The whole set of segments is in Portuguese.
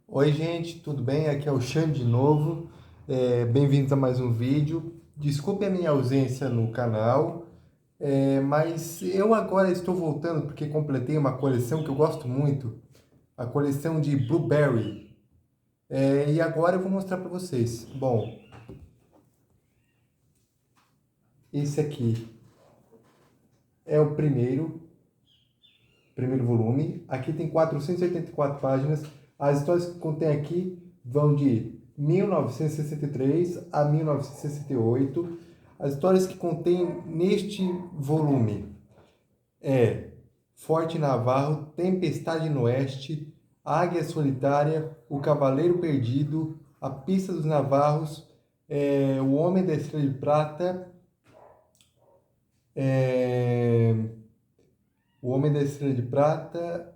Oi, gente, tudo bem? Aqui é o Xande de novo. Bem-vindos a mais um vídeo. Desculpe a minha ausência no canal, mas eu agora estou voltando porque completei uma coleção que eu gosto muito, a coleção de Blueberry. E agora eu vou mostrar para vocês. Bom, esse aqui é o primeiro volume. Aqui tem 484 páginas. As histórias que contém aqui vão de 1963 a 1968. As histórias que contém neste volume é Forte Navarro, Tempestade no Oeste, Águia Solitária, O Cavaleiro Perdido, A Pista dos Navarros, O Homem da Estrela de Prata, é, O Homem da Estrela de Prata,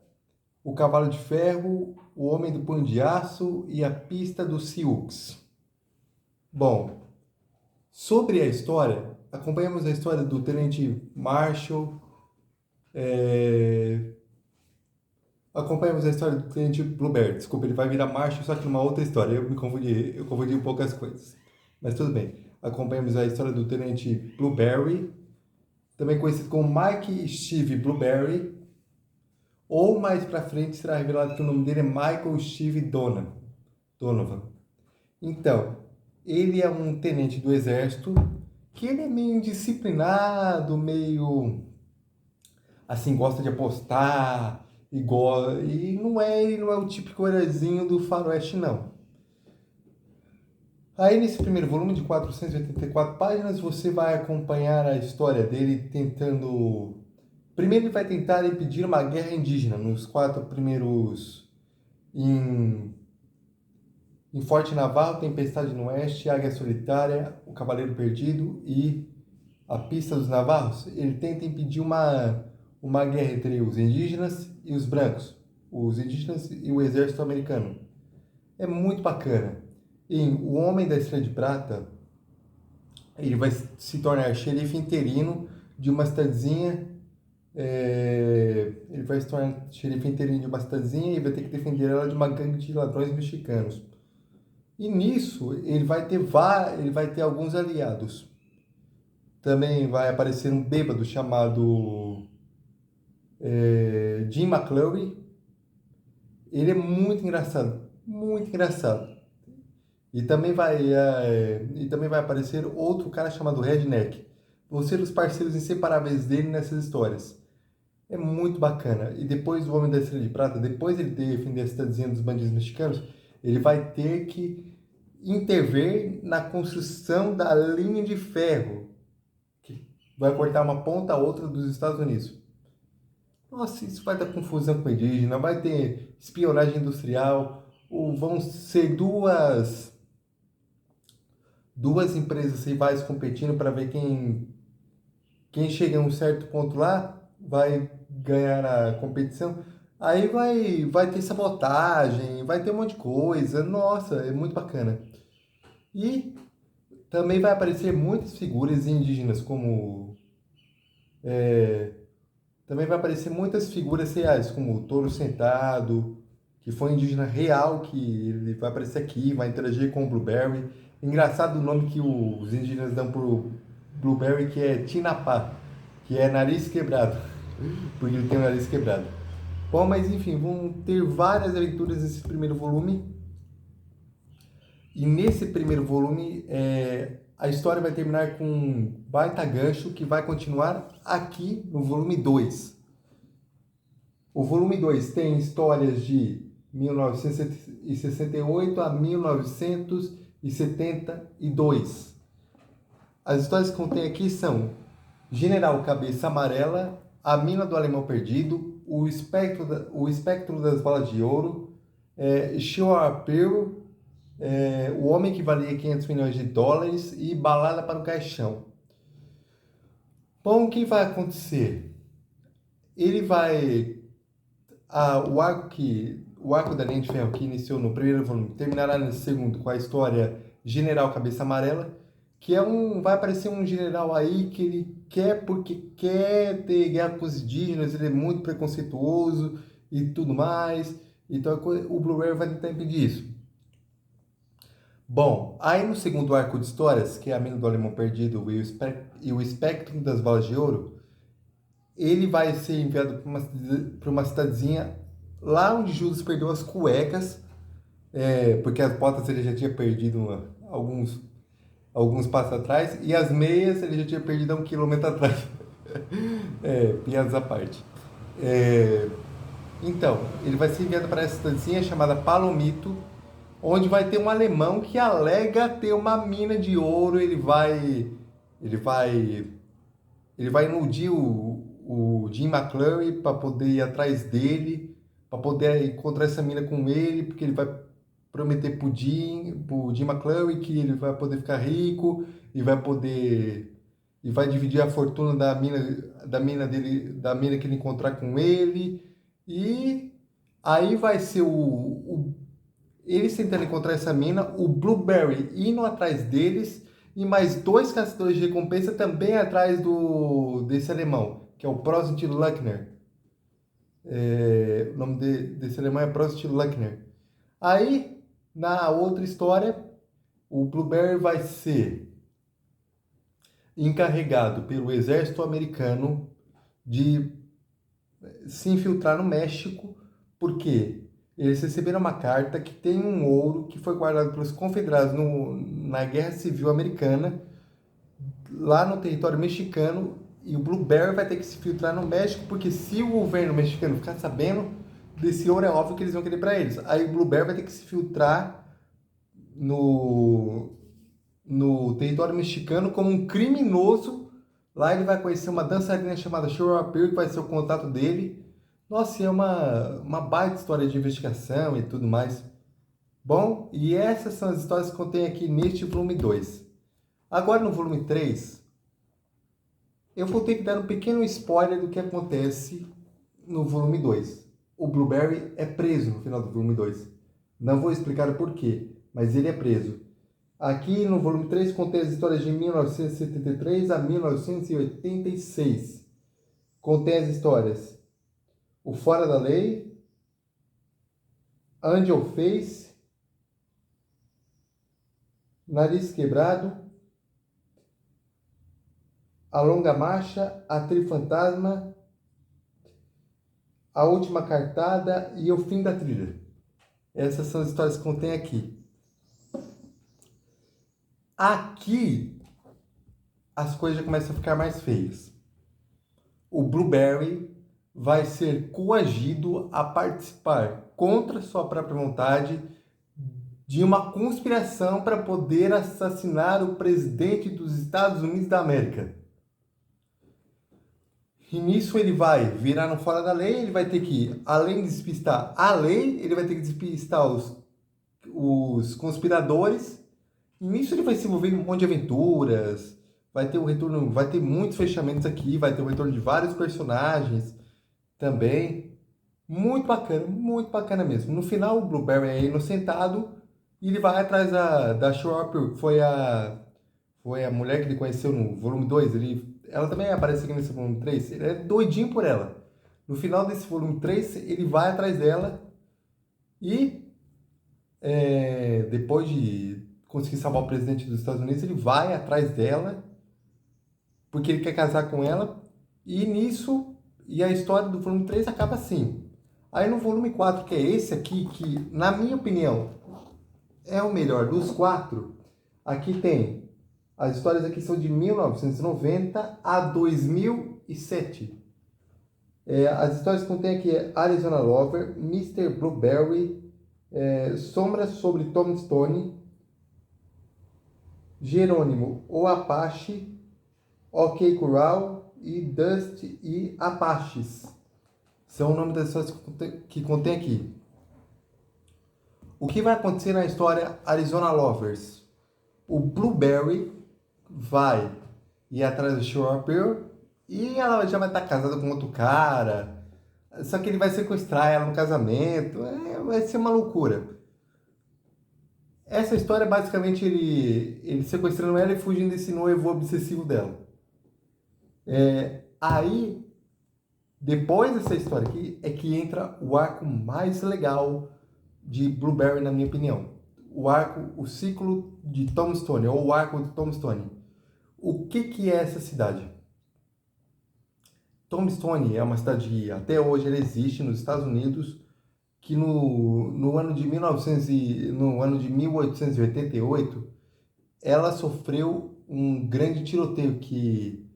O Cavalo de Ferro, O Homem do Punho de Aço e A Pista dos Sioux. Bom, sobre a história, acompanhamos a história do Tenente Marshall, é, acompanhamos a história do Tenente Blueberry. Desculpa, ele vai virar Marshall, só que numa outra história. Eu confundi um pouco as coisas. Mas tudo bem. Acompanhamos a história do Tenente Blueberry, também conhecido como Mike Steve Blueberry, ou mais pra frente será revelado que o nome dele é Michael Steve Donovan. Então, ele é um tenente do exército que ele é meio indisciplinado, meio assim, gosta de apostar e ele não é o típico heróizinho do faroeste, não. Aí nesse primeiro volume de 484 páginas, você vai acompanhar a história dele tentando. Primeiro ele vai tentar impedir uma guerra indígena nos quatro primeiros em Forte Navarro, Tempestade no Oeste, Águia Solitária, O Cavaleiro Perdido e A Pista dos Navarros. Ele tenta impedir uma guerra entre os indígenas e os brancos, os indígenas e o exército americano. É muito bacana. Em O Homem da Estrela de Prata, ele vai se tornar xerife interino de uma cidadezinha. Ele vai se tornar xerife interino de uma cidadezinha e vai ter que defender ela de uma gangue de ladrões mexicanos. E nisso ele vai ter alguns aliados. Também vai aparecer um bêbado chamado Jim McClure. Ele é muito engraçado, muito engraçado. E também vai aparecer outro cara chamado Redneck. Vão ser os parceiros inseparáveis dele nessas histórias. É muito bacana. E depois o Homem da Estrela de Prata, depois ele defender a cidadezinha dos bandidos mexicanos, ele vai ter que intervir na construção da linha de ferro que vai cortar uma ponta a outra dos Estados Unidos. Nossa, isso vai dar confusão com o indígena, vai ter espionagem industrial, ou vão ser duas empresas rivais competindo para ver quem chega a um certo ponto lá vai ganhar a competição. Aí vai ter sabotagem, vai ter um monte de coisa. Nossa, é muito bacana. E também vai aparecer muitas figuras indígenas, como também vai aparecer muitas figuras reais, como o Touro Sentado, que foi um indígena real, que ele vai aparecer aqui, vai interagir com o Blueberry. Engraçado o nome que os indígenas dão pro Blueberry, que é Tinapá, que é nariz quebrado, porque ele tem o nariz quebrado. Bom, mas enfim, vão ter várias aventuras nesse primeiro volume. E nesse primeiro volume, a história vai terminar com um baita gancho que vai continuar aqui no volume 2. O volume 2 tem histórias de 1968 a 1972. As histórias que contém aqui são General Cabeça Amarela, A Mina do Alemão Perdido, O Espectro das Balas de Ouro, Chihuahua, O Homem que Valia 500 Milhões de Dólares e Balada para o Caixão. Bom, o que vai acontecer? Ele vai o arco da linha de ferro que iniciou no primeiro volume terminará no segundo com a história General Cabeça Amarela, que vai aparecer um general aí que ele quer porque quer ter guerra com os indígenas, ele é muito preconceituoso e tudo mais, Então o Blueberry vai tentar impedir isso. Bom, aí no segundo arco de histórias, que é a Mina do Alemão Perdido e o Espectro das Balas de Ouro, ele vai ser enviado para uma cidadezinha lá onde Judas perdeu as cuecas, porque as botas ele já tinha perdido alguns passos atrás, e as meias ele já tinha perdido há 1 quilômetro atrás. Piadas à parte. É, então, ele vai ser enviado para essa cidadezinha chamada Palomito, onde vai ter um alemão que alega ter uma mina de ouro. Ele vai, ele vai iludir o Jim McClure para poder ir atrás dele, para poder encontrar essa mina com ele, porque ele vai prometer pro Jim McClure que ele vai poder ficar rico e vai dividir a fortuna da mina que ele encontrar com ele. E aí vai ser eles tentando encontrar essa mina, o Blueberry indo atrás deles e mais 2 caçadores de recompensa também atrás desse alemão, que é o Prost Luckner. O nome desse alemão é Prost Luckner. Aí, na outra história, o Blueberry vai ser encarregado pelo exército americano de se infiltrar no México, porque eles receberam uma carta que tem um ouro que foi guardado pelos confederados na Guerra Civil Americana, lá no território mexicano, e o Blueberry vai ter que se filtrar no México, porque se o governo mexicano ficar sabendo desse ouro, é óbvio que eles vão querer para eles. Aí o Blueberry vai ter que se filtrar no território mexicano como um criminoso. Lá ele vai conhecer uma dançarina chamada Shura Pearl, que vai ser o contato dele. Nossa, é uma baita história de investigação e tudo mais. Bom, e essas são as histórias que contém aqui neste volume 2. Agora no volume 3, eu vou ter que dar um pequeno spoiler do que acontece no volume 2. O Blueberry é preso no final do volume 2. Não vou explicar o porquê, mas ele é preso. Aqui no volume 3 contém as histórias de 1973 a 1986. Contém as histórias O Fora da Lei, Angel Face, Nariz Quebrado, A Longa Marcha, A Trifantasma, A Última Cartada e O Fim da Trilha. Essas são as histórias que contém aqui. Aqui, as coisas já começam a ficar mais feias. O Blueberry vai ser coagido a participar contra sua própria vontade de uma conspiração para poder assassinar o presidente dos Estados Unidos da América. E nisso ele vai virar no fora da lei, ele vai ter que, além de despistar a lei, ele vai ter que despistar os conspiradores. E nisso ele vai se envolver em um monte de aventuras, vai ter muitos fechamentos aqui, vai ter o retorno de vários personagens também. Muito bacana mesmo. No final, o Blueberry é inocentado e ele vai atrás da Shore, que foi a mulher que ele conheceu no volume 2. Ela também aparece aqui nesse volume 3. Ele é doidinho por ela. No final desse volume 3, ele vai atrás dela e depois de conseguir salvar o presidente dos Estados Unidos, ele vai atrás dela porque ele quer casar com ela. E a história do volume 3 acaba assim. Aí no volume 4, que é esse aqui, que na minha opinião é o melhor dos 4, aqui tem, as histórias aqui são de 1990 a 2007. As histórias que contém aqui é Arizona Lover, Mr. Blueberry, Sombras sobre Tombstone, Jerônimo, o Apache, OK Corral e Dust e Apaches. São o nome das histórias que contém aqui. O que vai acontecer na história Arizona Lovers? O Blueberry vai ir atrás do Shore Pearl e ela já vai estar casada com outro cara. Só que ele vai sequestrar ela no casamento. Vai ser uma loucura. Essa história é basicamente ele sequestrando ela e fugindo desse noivo obsessivo dela. Aí Depois dessa história aqui é que entra o arco mais legal de Blueberry, na minha opinião. O ciclo de Tombstone, ou o arco de Tombstone. O que é essa cidade? Tombstone é uma cidade que até hoje ela existe nos Estados Unidos, que no ano de 1888, ela sofreu um grande tiroteio que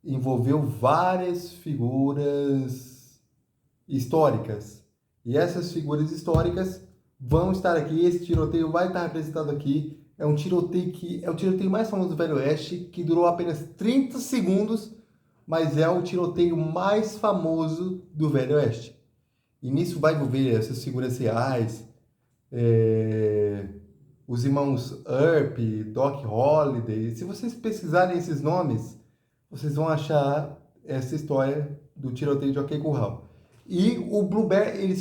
envolveu várias figuras históricas. E essas figuras históricas vão estar aqui, esse tiroteio vai estar representado aqui. É um tiroteio que é o tiroteio mais famoso do Velho Oeste, que durou apenas 30 segundos, mas é o tiroteio mais famoso do Velho Oeste. E nisso vai envolver essas figuras reais, os irmãos Earp, Doc Holliday. Se vocês pesquisarem esses nomes, vocês vão achar essa história do tiroteio de OK Corral. E o Blueberry,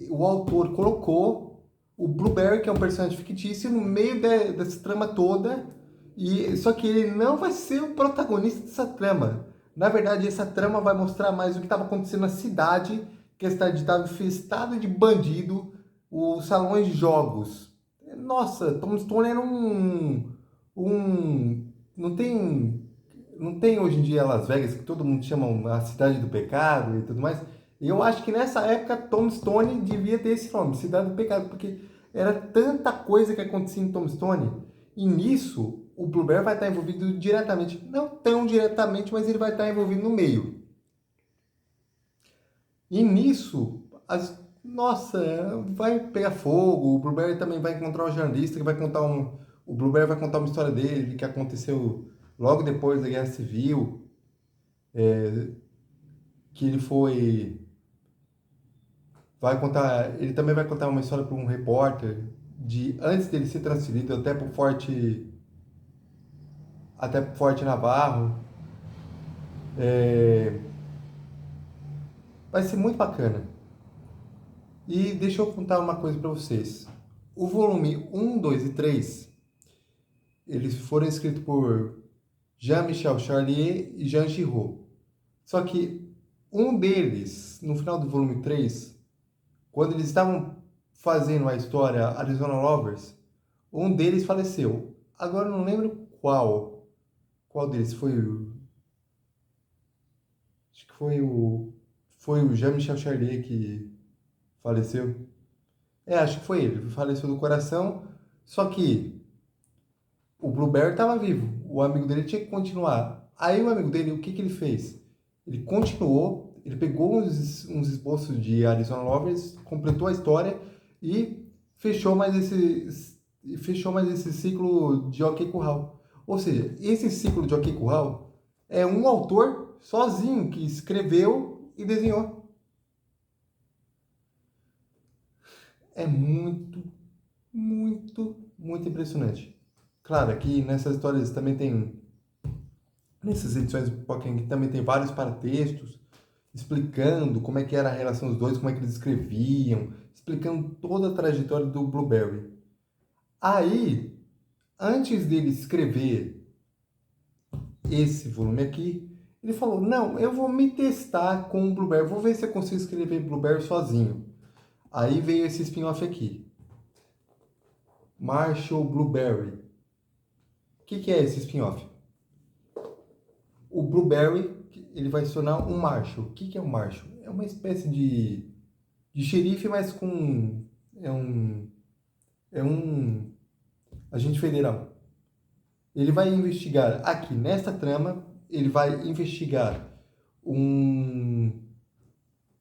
o autor colocou o Blueberry, que é um personagem fictício, no meio dessa trama toda, só que ele não vai ser o protagonista dessa trama. Na verdade, essa trama vai mostrar mais o que estava acontecendo na cidade, que a cidade estava infestada de bandido, os salões de jogos. Nossa, Tombstone era não tem hoje em dia Las Vegas, que todo mundo chama a cidade do pecado e tudo mais. E eu acho que nessa época Tombstone devia ter esse nome, Cidade do Pecado, porque era tanta coisa que acontecia em Tombstone. E nisso, o Blueberry vai estar envolvido diretamente, não tão diretamente, mas ele vai estar envolvido no meio. E nisso, nossa, vai pegar fogo. O Blueberry também vai encontrar um jornalista que vai contar o Blueberry vai contar uma história dele que aconteceu logo depois da Guerra Civil, que ele também vai contar uma história para um repórter de antes dele ser transferido até pro Forte Navarro. Vai ser muito bacana. E deixa eu contar uma coisa para vocês. O volume 1, 2 e 3, eles foram escritos por Jean-Michel Charlier e Jean Giraud. Só que um deles, no final do volume 3, quando eles estavam fazendo a história Arizona Lovers, um deles faleceu. Agora eu não lembro qual. Qual deles? Acho que foi o Jean-Michel Charlier que faleceu. Acho que foi ele. Faleceu do coração. Só que o Blueberry estava vivo. O amigo dele tinha que continuar. Aí o amigo dele, o que ele fez? Ele continuou, ele pegou uns esboços de Arizona Lovers, completou a história e fechou mais esse ciclo de OK Corral. Ou seja, esse ciclo de OK Corral é um autor sozinho que escreveu e desenhou. É muito, muito, muito impressionante. Claro, aqui nessas histórias também tem, nessas edições do Pokémon, também tem vários paratextos explicando como é que era a relação dos dois, como é que eles escreviam, explicando toda a trajetória do Blueberry. Aí, antes dele escrever esse volume aqui, ele falou, não, eu vou me testar com o Blueberry, vou ver se eu consigo escrever Blueberry sozinho. Aí veio esse spin-off aqui. Marshall Blueberry. O que é esse spin-off? O Blueberry, ele vai se tornar um Marshall. O que é um Marshall? É uma espécie de xerife, mas com... É um agente federal. Ele vai investigar aqui nesta trama, ele vai investigar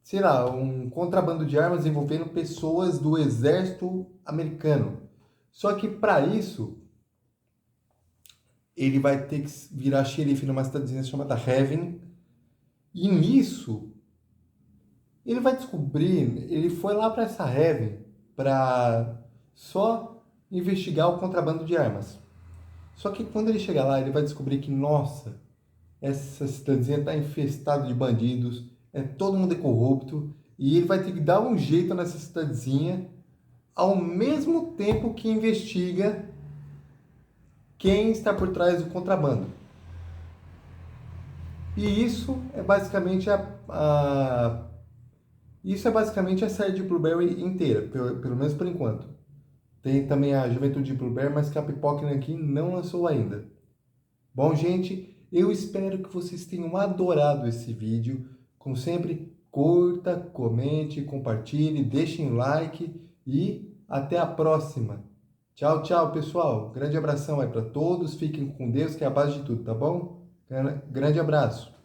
sei lá, um contrabando de armas envolvendo pessoas do exército americano. Só que para isso, ele vai ter que virar xerife numa cidadezinha chamada Heaven. E nisso, ele vai descobrir, ele foi lá para essa Heaven para só investigar o contrabando de armas. Só que quando ele chegar lá, ele vai descobrir que, nossa, essa cidadezinha está infestada de bandidos, todo mundo é corrupto, e ele vai ter que dar um jeito nessa cidadezinha, ao mesmo tempo que investiga quem está por trás do contrabando. E isso é basicamente a série de Blueberry inteira, pelo menos por enquanto. Tem também a Juventude de Blueberry, mas que a Pipoca aqui não lançou ainda. Bom, gente, eu espero que vocês tenham adorado esse vídeo. Como sempre, curta, comente, compartilhe, deixem um like e até a próxima. Tchau, tchau, pessoal. Grande abração aí para todos. Fiquem com Deus, que é a base de tudo, tá bom? Grande abraço.